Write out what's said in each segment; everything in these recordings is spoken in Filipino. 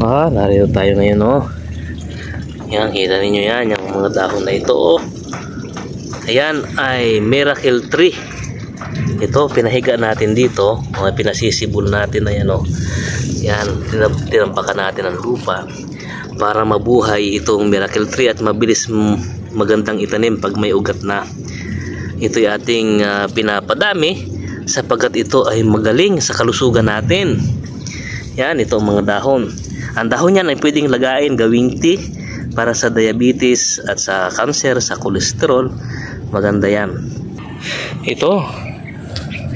Narito tayo ngayon, oh. Yan, kita ninyo yan, yung mga dahon na ito, oh. Ayan ay miracle tree. Ito, pinahiga natin dito, mga pinasisibol natin na yan, oh. Yan, tinampakan natin ang lupa para mabuhay itong miracle tree at mabilis magandang itanim pag may ugat na. Ito'y ating pinapadami sapagkat ito ay magaling sa kalusugan natin. Yan, ito ang mga dahon. Ang dahon yan ay pwedeng lagain, gawing tea para sa diabetes at sa cancer, sa kolesterol. Maganda yan. Ito,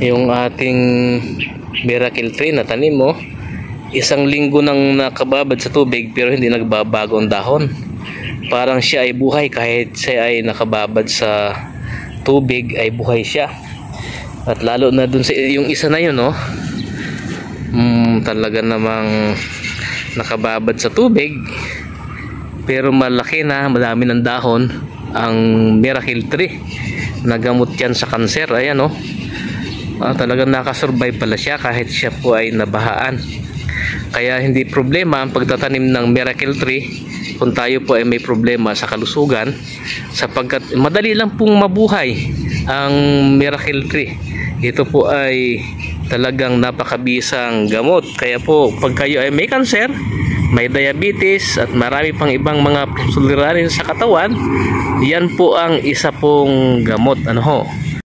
yung ating miracle tree na tanim mo. Isang linggo nang nakababad sa tubig pero hindi nagbabago ang dahon. Parang siya ay buhay kahit siya ay nakababad sa tubig ay buhay siya. At lalo na dun sa yung isa na yun, no? Talaga namang nakababad sa tubig pero malaki na, madami ng dahon ang miracle tree. Nagamot yan sa cancer. Ayan, no? Talagang nakasurvive pala siya kahit siya po ay nabahaan. Kaya hindi problema ang pagtatanim ng miracle tree kung tayo po ay may problema sa kalusugan, sapagkat madali lang pong mabuhay ang miracle tree. Ito po ay talagang napakabisang gamot. Kaya po pag kayo ay may cancer, may diabetes at marami pang ibang mga suliranin sa katawan, yan po ang isa pong gamot. Ano ho?